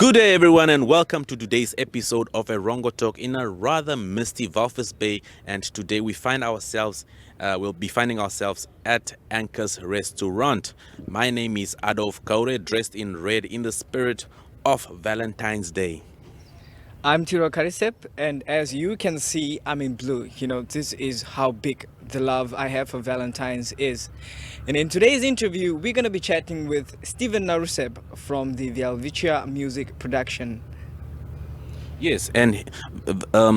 Good day, everyone, and welcome to today's episode of Erongo Talk in a rather misty Walvis Bay. And today we'll be finding ourselves at Anchor's Restaurant. My name is Adolf Kaure, dressed in red in the spirit of Valentine's Day. I'm Tiro Karisep, and as you can see, I'm in blue. This is how big the love I have for Valentine's is. And in today's interview, we're going to be chatting with Stephen Naruseb from the Welwitschia Music Production. Yes, and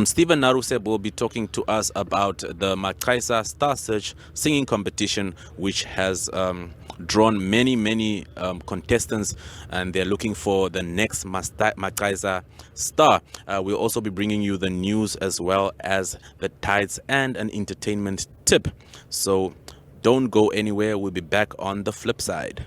Stephen Naruseb will be talking to us about the Gaisa Star Search singing competition, which has drawn many contestants, and they're looking for the next Gaisa star. We'll also be bringing you the news as well as the tides and an entertainment tip. So don't go anywhere. We'll be back on the flip side.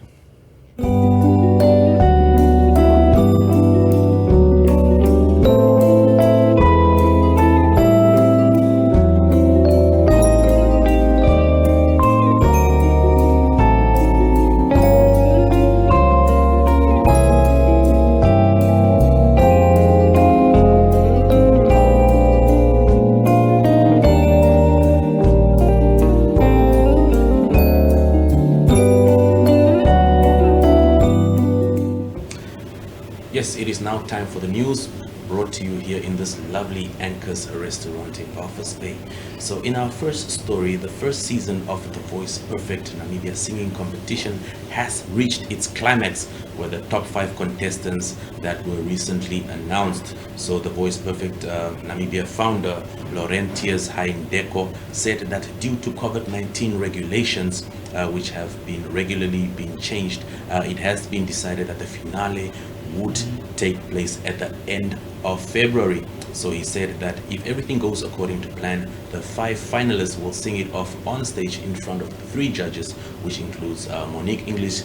Yes, it is now time for the news, brought to you here in this lovely Anchor's Restaurant in Walvis Bay. So in our first story, the first season of the Voice Perfect Namibia singing competition has reached its climax with the top 5 contestants that were recently announced. So the Voice Perfect Namibia founder, Laurentius Haindeko, said that due to COVID-19 regulations, which have been regularly being changed, it has been decided that the finale would take place at the end of February. So he said that if everything goes according to plan, the 5 finalists will sing it off on stage in front of 3 judges, which includes Monique English,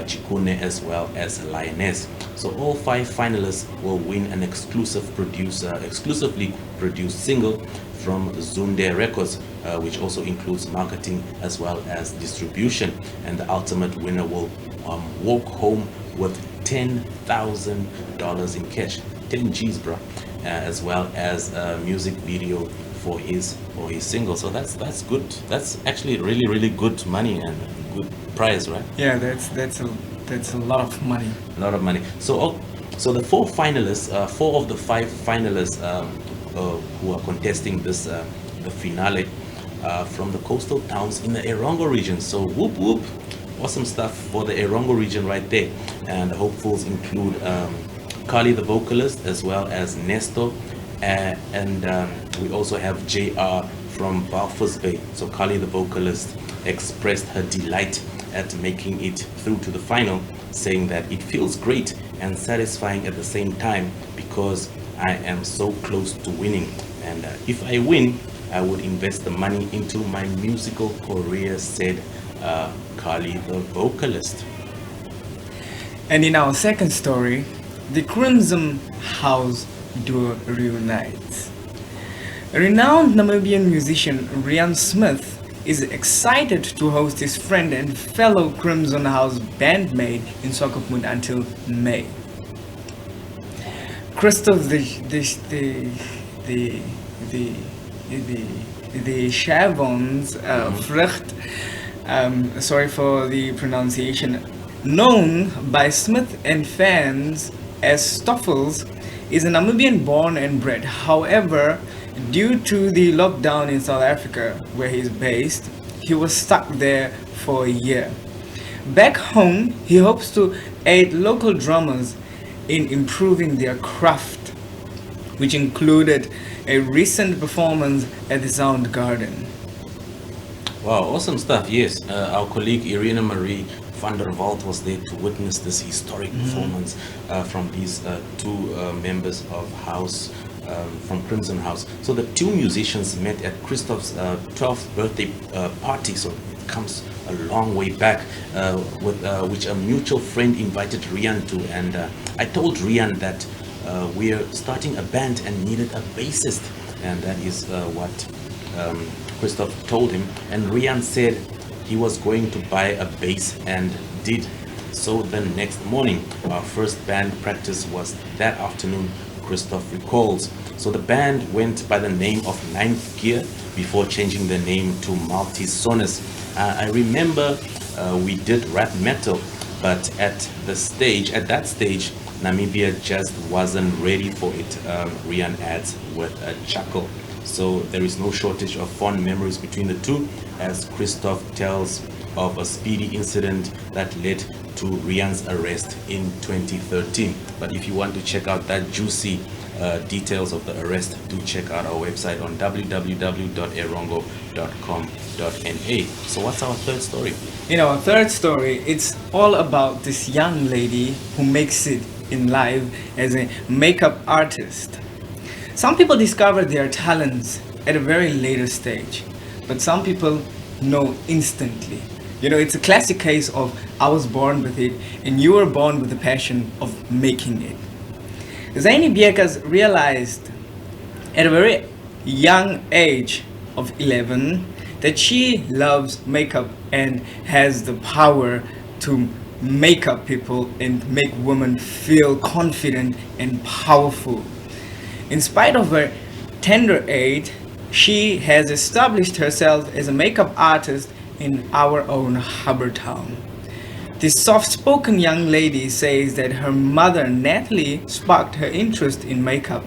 Chikune, as well as Lioness. So all 5 finalists will win an exclusively produced single from Zunde Records, which also includes marketing as well as distribution. And the ultimate winner will walk home with $10,000 in cash, 10 G's, bro, as well as a music video for his single. So that's good. That's actually really good money and good prize, right? Yeah, that's a lot of money. A lot of money. So the 4 finalists, 4 of the 5 finalists who are contesting this the finale from the coastal towns in the Erongo region. So whoop whoop. Awesome stuff for the Erongo region right there. And the hopefuls include Carly the vocalist, as well as Nesto, and we also have JR from Walvis Bay. So Carly the vocalist expressed her delight at making it through to the final, saying that it feels great and satisfying at the same time because I am so close to winning, and if I win, I would invest the money into my musical career, said Carly the vocalist. And in our second story, the Crimson House duo reunites. Renowned Namibian musician Rian Smith is excited to host his friend and fellow Crimson House bandmate in Swakopmund until May. Christoph the Shavons Vrucht, sorry for the pronunciation, known by Smith and fans as Stoffels, is a Namibian born and bred. However, due to the lockdown in South Africa, where he's based, he was stuck there for a year. Back home, he hopes to aid local drummers in improving their craft, which included a recent performance at the Sound Garden. Wow, awesome stuff. Yes, our colleague Irina Marie van der Walt was there to witness this historic performance from these 2 members of House, from Crimson House. So the 2 musicians met at Christoph's 12th birthday party, so it comes a long way back, with which a mutual friend invited Rian to, and I told Rian that we're starting a band and needed a bassist, and that is what Christoph told him. And Rian said he was going to buy a bass and did So the next morning, our first band practice was that afternoon, Christoph recalls. So the band went by the name of Ninth Gear before changing the name to Multisonus. I remember we did rap metal, but at that stage, Namibia just wasn't ready for it, Rian adds with a chuckle. So there is no shortage of fond memories between the two, as Christoph tells of a speedy incident that led to Rian's arrest in 2013. But if you want to check out that juicy details of the arrest, do check out our website on www.erongo.com.na. So what's our third story? Our third story, it's all about this young lady who makes it in life as a makeup artist. Some people discover their talents at a very later stage, but some people know instantly. It's a classic case of I was born with it and you were born with the passion of making it. Zaini Biekas realized at a very young age of 11 that she loves makeup and has the power to make up people and make women feel confident and powerful. In spite of her tender age, she has established herself as a makeup artist in our own Harbour Town. This soft-spoken young lady says that her mother, Natalie, sparked her interest in makeup.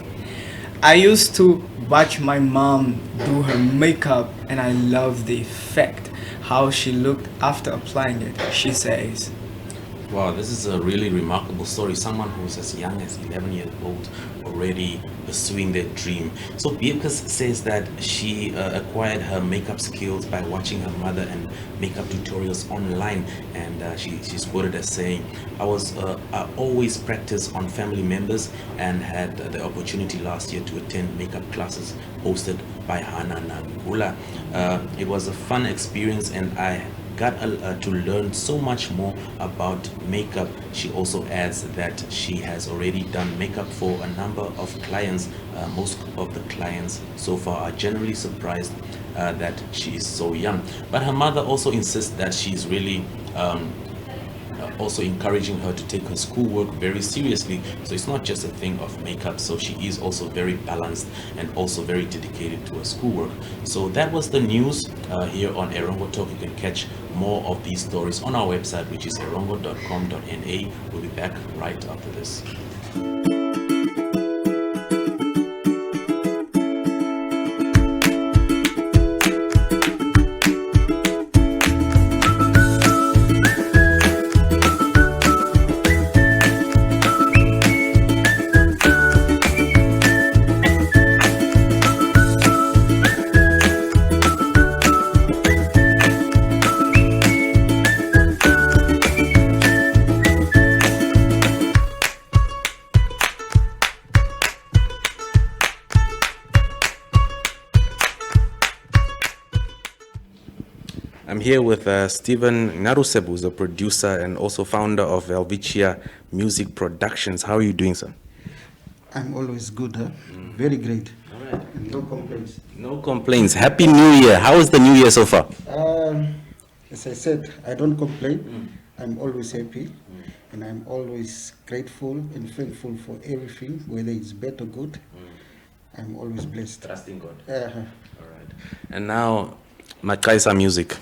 I used to watch my mom do her makeup and I loved the effect, how she looked after applying it, she says. Wow, this is a really remarkable story. Someone who's as young as 11 years old already pursuing their dream. So Biekas says that she acquired her makeup skills by watching her mother and makeup tutorials online, and she's quoted as saying, I always practice on family members and had the opportunity last year to attend makeup classes hosted by Hana Nangula. It was a fun experience and I got to learn so much more about makeup. She also adds that she has already done makeup for a number of clients. Most of the clients so far are generally surprised that she is so young. But her mother also insists that she's really also encouraging her to take her schoolwork very seriously. So it's not just a thing of makeup. So she is also very balanced and also very dedicated to her schoolwork. So that was the news here on Erongo Talk. You can catch more of these stories on our website, which is erongo.com.na. We'll be back right after this. I'm here with Stephen Naruseb, who's the producer and also founder of Welwitschia Music Productions. How are you doing, sir? I'm always good, huh? Very great. All right. No complaints. No complaints. Happy New Year. How is the New Year so far? As I said, I don't complain. I'm always happy. And I'm always grateful and thankful for everything, whether it's bad or good. I'm always blessed. Trusting God. Uh-huh. All right. And now, Gaisa Music.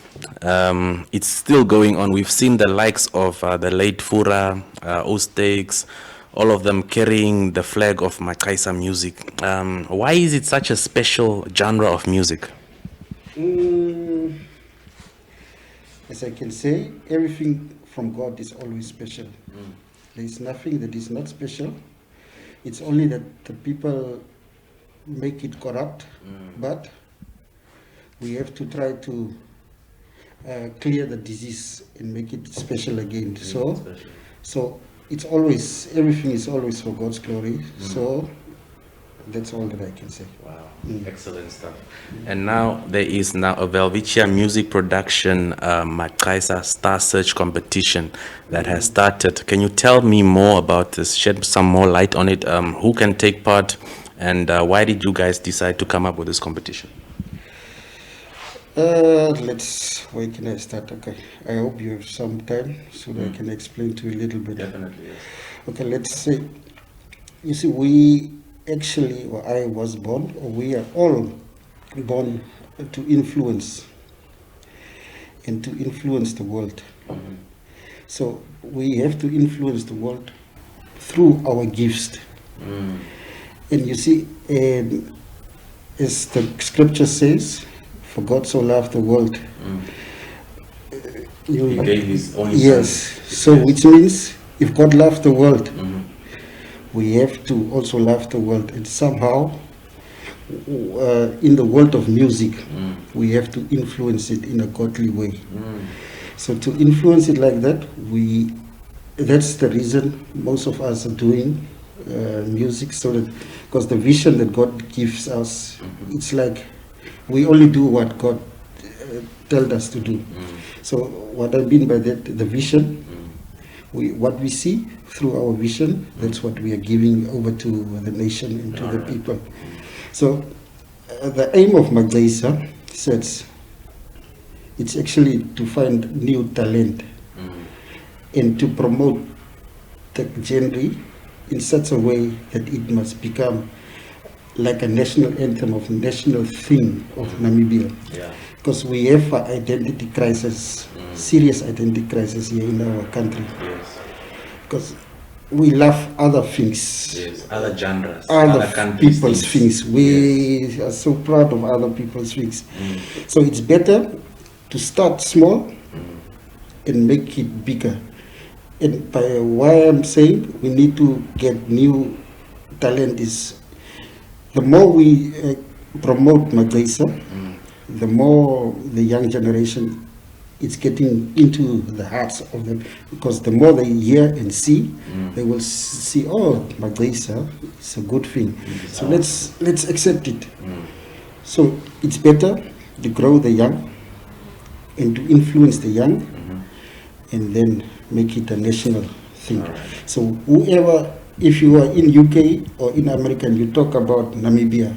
It's still going on. We've seen the likes of the late Fura, Ostakes, all of them carrying the flag of Gaisa Music. Why is it such a special genre of music? As I can say, everything from God is always special. There is nothing that is not special. It's only that the people make it corrupt, but we have to try to clear the disease and make it special again. So it's always, everything is always for God's glory. So that's all that I can say. Wow, excellent stuff. And now there is now a Welwitschia Music Production Gaisa Star Search competition that has started. Can you tell me more about this? Shed some more light on it. Who can take part, and why did you guys decide to come up with this competition? Where can I start? Okay, I hope you have some time so that I can explain to you a little bit. Definitely, yes. Okay, let's say, you see, we actually, or I was born, or we are all born to influence and to influence the world. Mhm. So we have to influence the world through our gifts. Mm. And you see, as the scripture says, for God so loved the world. Mm. He gave his only yes. son. So which means if God loved the world, Mhm. we have to also love the world. And somehow, in the world of music, we have to influence it in a godly way. Mm. So to influence it like that, that's the reason most of us are doing music, so that, because the vision that God gives us, it's like we only do what God told us to do. So what I mean by that, the vision, what we see through our vision, that's what we are giving over to the nation and to the people. So the aim of Gaisa Search, it's actually to find new talent and to promote the genre in such a way that it must become like a national anthem of national thing of Namibia. Yeah. Because we have an identity crisis, serious identity crisis here in our country. Yes. Because we love other things, Yes. Other genres. other countries' people's things. We are so proud of other people's things. So it's better to start small and make it bigger. And by why I'm saying we need to get new talent is, the more we promote Gaisa, the more the young generation is getting into the hearts of them, because the more they hear and see, they will see, oh, Gaisa is a good thing. So let's accept it. So it's better to grow the young and to influence the young, and then make it a national thing. So whoever, if you are in UK or in America and you talk about Namibia,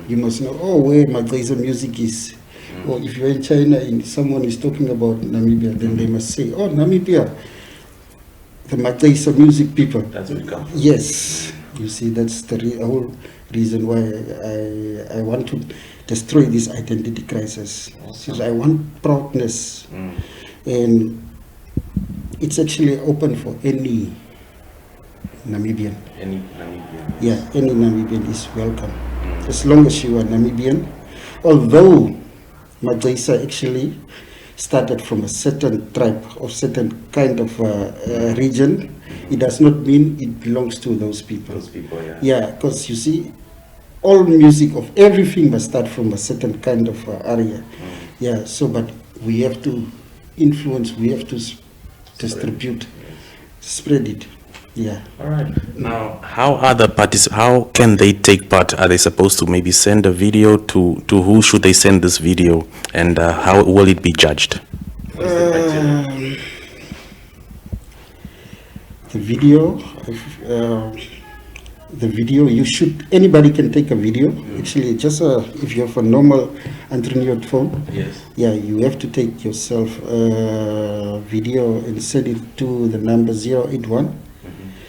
you must know, oh, where Gaisa music is. Or if you're in China and someone is talking about Namibia, then they must say, oh, Namibia, the Gaisa music people. That's what it comes from. Yes. You see, that's the whole reason why I want to destroy this identity crisis. Because I want proudness. And it's actually open for any Namibian. Any Namibian. Yeah, any Namibian is welcome. As long as you are Namibian. Although Gaisa actually started from a certain tribe or certain kind of region, it does not mean it belongs to those people. Those people, yeah. Yeah, because you see, all music of everything must start from a certain kind of area. Yeah, so but we have to influence, we have to distribute, spread it. Yeah. All right. Now, how are the how can they take part? Are they supposed to maybe send a video to who should they send this video, and how will it be judged? What is the criteria? The video, you should, anybody can take a video. Actually, just if you have a normal Android phone, yes, yeah, you have to take yourself a video and send it to the number 081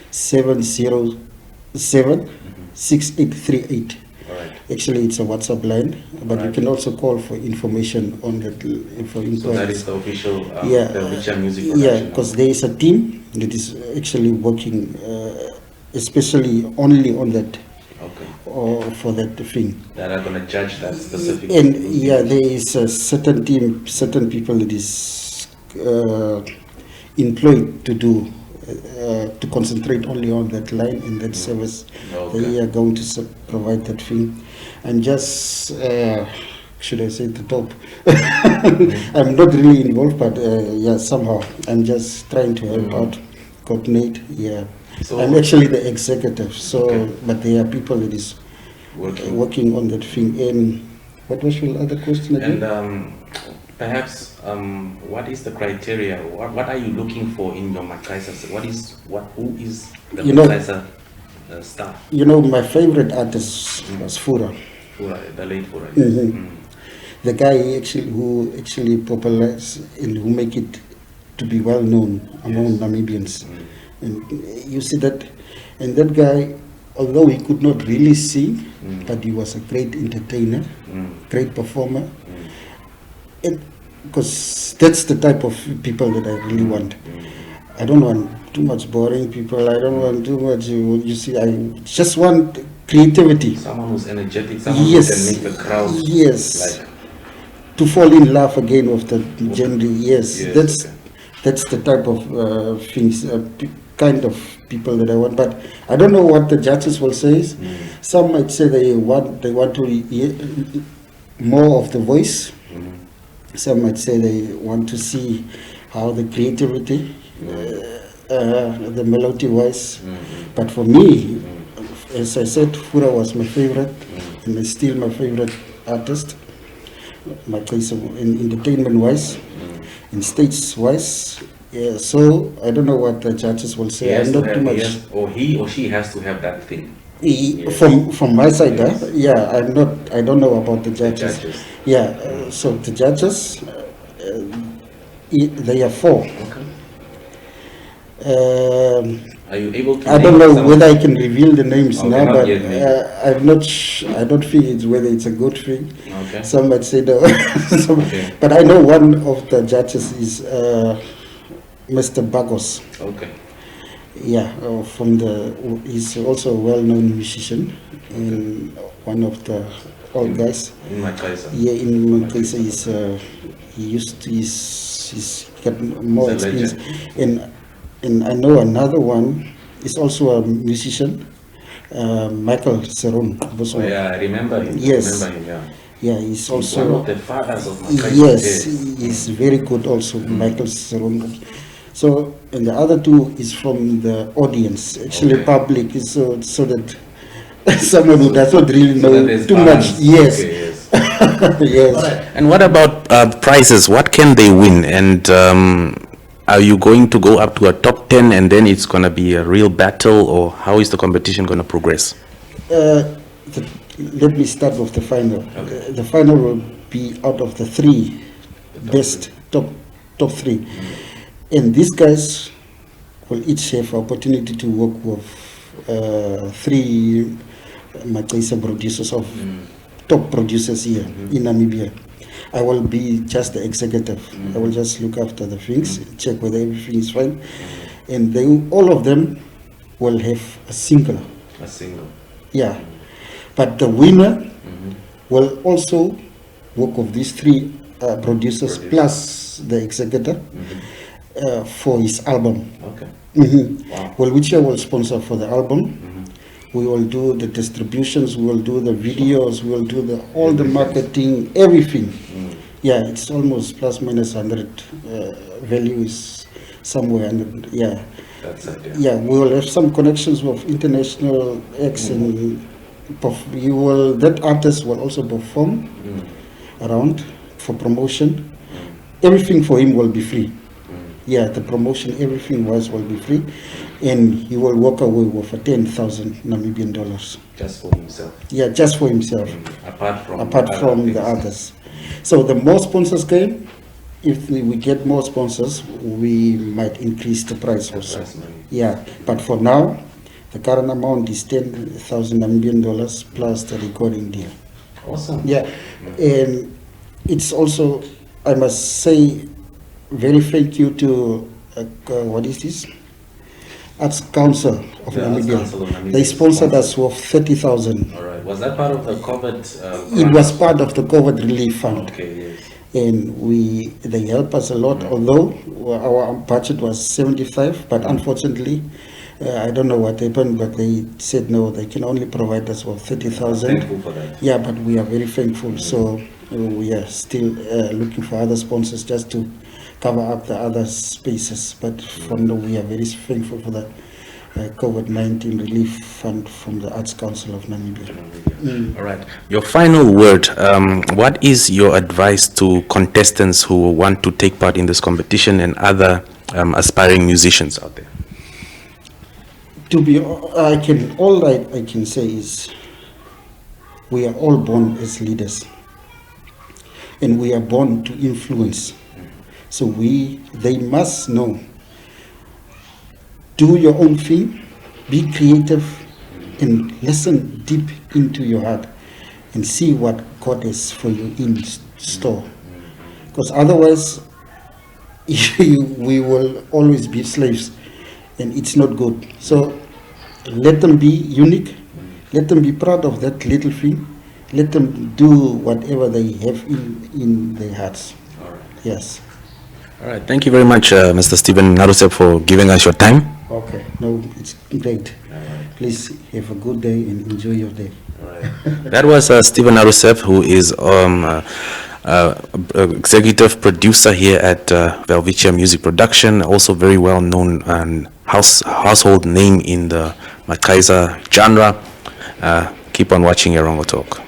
707 6838. Right. Actually, it's a WhatsApp line, but you can also call for information on that. For so that is the official yeah, the Welwitschia Music yeah, Productions. because there is a team that is actually working, especially only on that, or for that thing. That are going to judge that specific. And yeah, there is a certain team, certain people that is employed to do. To concentrate only on that line and that service. They are going to provide that thing. And just, should I say the top? I'm not really involved, but yeah, somehow I'm just trying to help out, coordinate. Yeah, so I'm actually the executive. So, but there are people that is working on that thing. And what was your other question again? And perhaps, what is the criteria? What are you looking for in your Gaisa? Who is the Gaisa star? You know, my favorite artist was Fura. Fura, the late Fura. The the guy who actually popularized and who make it to be well known among Namibians. And you see that, and that guy, although he could not really sing, but he was a great entertainer, great performer. And because that's the type of people that I really want. I don't want too much boring people. I don't want too much, you see, I just want creativity. Someone who's energetic, someone who can make the crowd like to fall in love again with the genre. Yes, that's the type of things, kind of people that I want. But I don't know what the judges will say. Some might say they want to hear more of the voice. Some might say they want to see how the creativity, the melody wise. But for me, as I said, Fura was my favorite, and is still my favorite artist. My case in entertainment wise, in stage wise. Yeah, so I don't know what the judges will say. I'm not too much. Or he or she has to have that thing. From my side, I'm not. I don't know about the judges. Yeah, so the judges, they are 4. Are you able to? I don't know whether I can reveal the names now, but I'm not. I don't feel it's whether it's a good thing. Some might say no. But I know one of the judges is Mr. Bagos. Yeah, he's also a well-known musician and one of the old guys. In Gaisa. Yeah, in Gaisa, he's got more experience. And I know another one is also a musician, Michael Seron. I remember him. Yes. I remember him, yeah, he's also one of the fathers of Gaisa. Yes, he's very good also, Michael Seron. So, and the other 2 is from the audience, actually public, so that someone who does not really know too much. Yes. Yes. Right. And what about prizes? What can they win? And are you going to go up to a top 10 and then it's going to be a real battle, or how is the competition going to progress? Let me start with the final. The final will be out of the 3 best, top 3. And these guys will each have opportunity to work with 3 Gaisa producers of top producers here in Namibia. I will be just the executive. I will just look after the things, check whether everything is fine, and all of them will have a single. Yeah, but the winner will also work with these 3 producers plus the executive. For his album. Welwitschia will sponsor for the album. We will do the distributions, we will do the videos, we will do all the marketing, everything. Yeah, it's almost plus minus 100. Value is somewhere 100. Yeah. That's it. Yeah, we will have some connections with international acts, and that artist will also perform around for promotion. Everything for him will be free. Yeah, the promotion, everything will be free, and he will walk away with 10,000 Namibian dollars. Just for himself. Yeah, just for himself. Apart from the others. So the more sponsors came, if we get more sponsors, we might increase the price also. Yeah, but for now, the current amount is 10,000 Namibian dollars plus the recording deal. Awesome. Yeah, and it's also, I must say, very thank you to what is this? Arts Council of Namibia. They sponsored us with 30,000. All right. Was that part of the COVID? It was part of the COVID relief fund. Okay. Yes. And they help us a lot. Although our budget was 75, but unfortunately, I don't know what happened, but they said no, they can only provide us with 30,000. Thankful for that. Yeah, but we are very thankful. So we are still looking for other sponsors just to cover up the other spaces, but from we are very thankful for that COVID-19 relief fund from the Arts Council of Namibia. All right. Your final word, what is your advice to contestants who want to take part in this competition and other aspiring musicians out there? All I can say is we are all born as leaders. and we are born to influence. So they must know. Do your own thing, be creative, and listen deep into your heart and see what God has for you in store. Because otherwise, we will always be slaves, and it's not good. So let them be unique. Let them be proud of that little thing. Let them do whatever they have in their hearts. All right. Yes. All right. Thank you very much, Mr. Stephen Naruseb, for giving us your time. Okay. No, it's great. Please have a good day and enjoy your day. All right. That was Stephen Naruseb, who is executive producer here at Welwitschia Music Production, also very well known and household name in the Gaisa genre. Keep on watching Erongo Talk.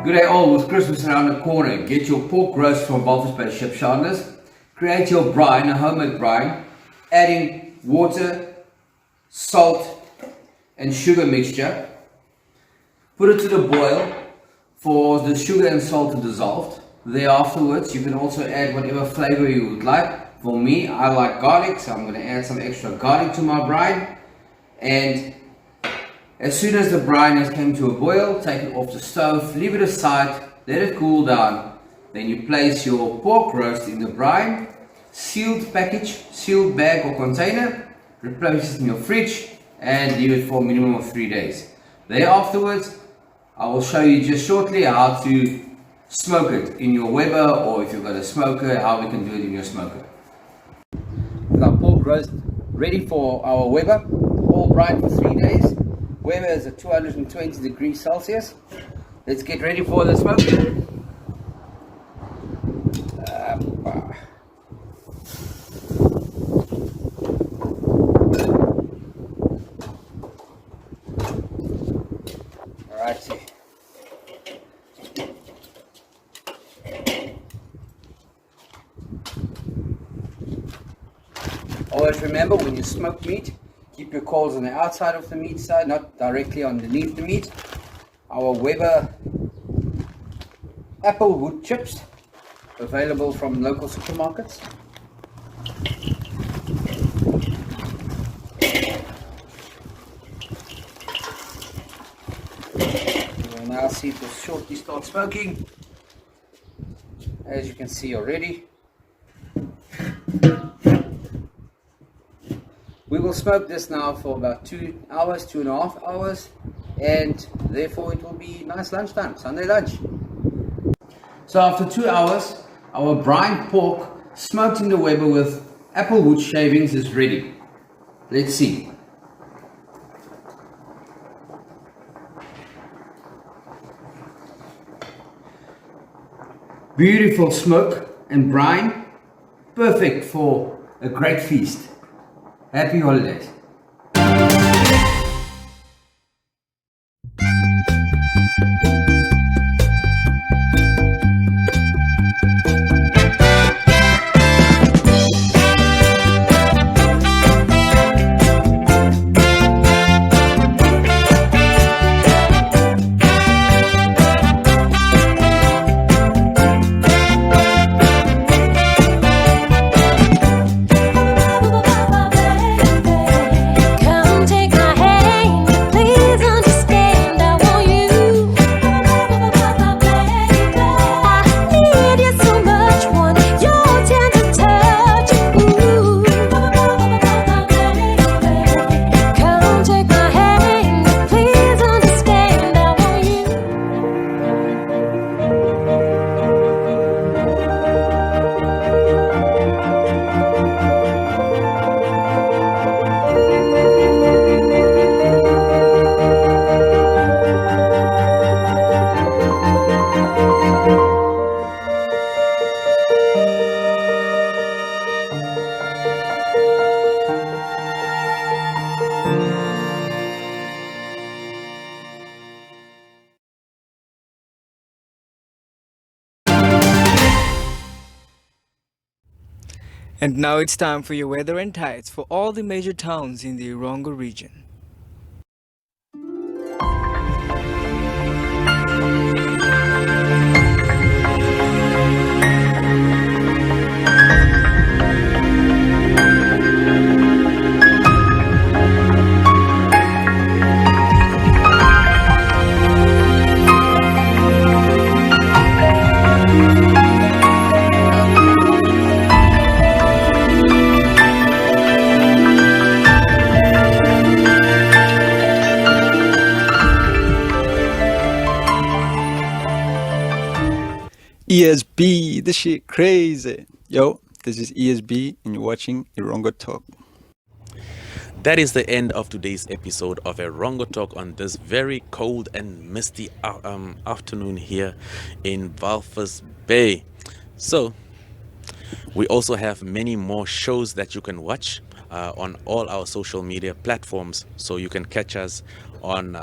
Good day all, with Christmas around the corner, get your pork roast from Walvis Bay ship Chandlers. Create your brine, a homemade brine, adding water, salt and sugar mixture. Put it to the boil for the sugar and salt to dissolve. Thereafterwards, you can also add whatever flavor you would like. For me, I like garlic, so I'm going to add some extra garlic to my brine. And as soon as the brine has come to a boil, take it off the stove, leave it aside, let it cool down. Then you place your pork roast in the brine, sealed package, sealed bag or container, replace it in your fridge and leave it for a minimum of 3 days. Thereafterwards, I will show you just shortly how to smoke it in your Weber, or if you've got a smoker, how we can do it in your smoker. With our pork roast ready for our Weber, all brine for 3 days. Weber is at 220 degrees Celsius. Let's get ready for the smoke. Alrighty. Always remember, when you smoke meat, keep your coals on the outside of the meat side, not directly underneath the meat. Our Weber apple wood chips, available from local supermarkets. You will now see it will shortly start smoking. As you can see already. We will smoke this now for about 2 hours, 2.5 hours, and therefore it will be nice lunchtime, Sunday lunch. So after 2 hours, our brine pork smoked in the Weber with apple wood shavings is ready. Let's see. Beautiful smoke and brine, perfect for a great feast. Happy holidays. And now it's time for your weather and tides for all the major towns in the Erongo region. ESB, this shit crazy. Yo, this is ESB and you're watching Erongo Talk. That is the end of today's episode of Erongo Talk on this very cold and misty afternoon here in Walvis Bay. So, we also have many more shows that you can watch on all our social media platforms. So you can catch us on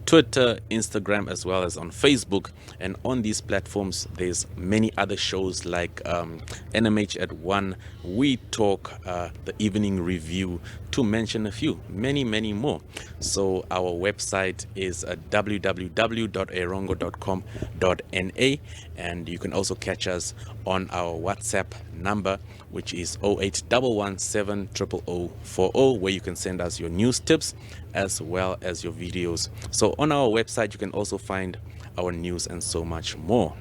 Twitter, Instagram, as well as on Facebook. And on these platforms, there's many other shows like NMH at 1, We Talk, The Evening Review, to mention a few, many more. So our website is www.erongo.com.na, and you can also catch us on our WhatsApp number, which is 0811700040, where you can send us your news tips as well as your videos. So on our website, you can also find our news and so much more.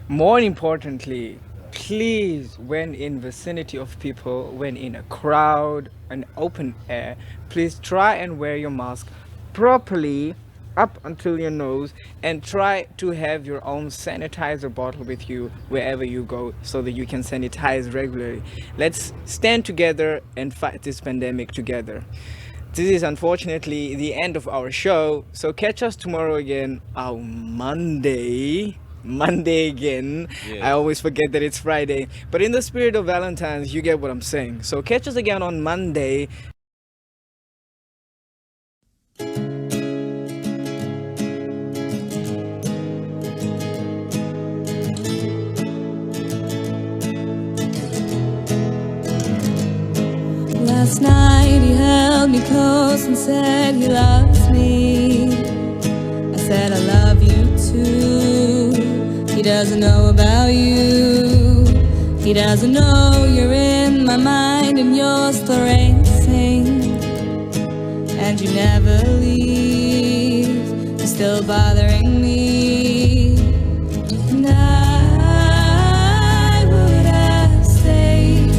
More importantly, please, when in vicinity of people, when in a crowd, an open air, please try and wear your mask properly up until your nose, and try to have your own sanitizer bottle with you wherever you go so that you can sanitize regularly. Let's stand together and fight this pandemic together. This is unfortunately the end of our show, so catch us tomorrow again, our Monday again. Yeah. I always forget that it's Friday, but in the spirit of Valentine's, you get what I'm saying. So catch us again on Monday. Last night he held me close and said he loves me. I said I love you too. He doesn't know about you. He doesn't know you're in my mind and you're still racing. And you never leave. You're still bothering me. And I would have stayed,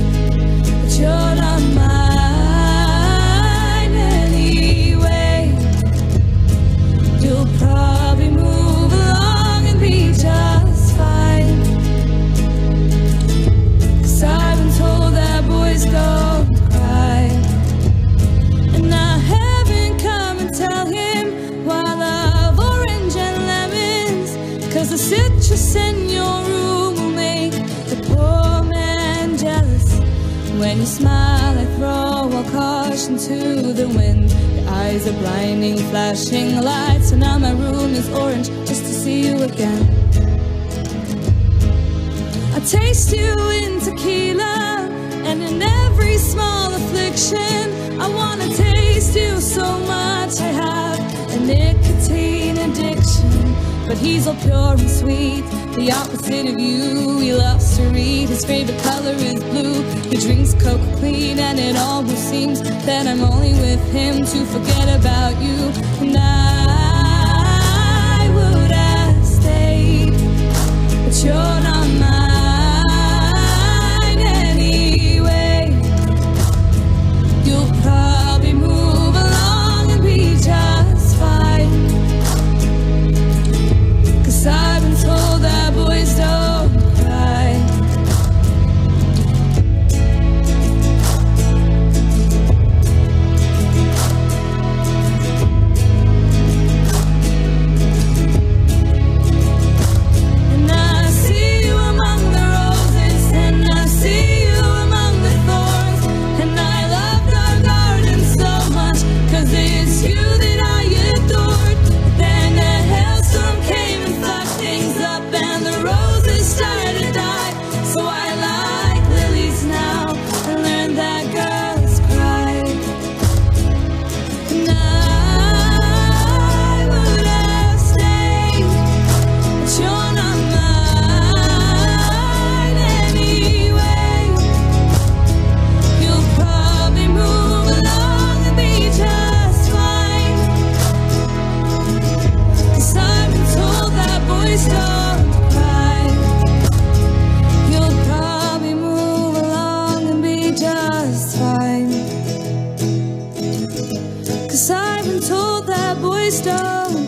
but you're not mine anyway. You'll probably move along and be just fine. 'Cause I've been told that boys don't cry. And I haven't come and tell him why I love orange and lemons. 'Cause the citrus in your room will make the poor man jealous. When you smile, I throw all caution to the wind. Your eyes are blinding, flashing lights. So now my room is orange just to see you again. I taste you in tequila and in every small affliction. I wanna taste you so much. I have a nicotine addiction. But he's all pure and sweet, the opposite of you. He loves to read, his favorite color is blue. He drinks Coke clean, and it almost seems that I'm only with him to forget about you. And I would have stayed, but you're not mine anyway. You'll probably move along and be just fine. 'Cause I've been told that boys don't cry. And I see you among boys don't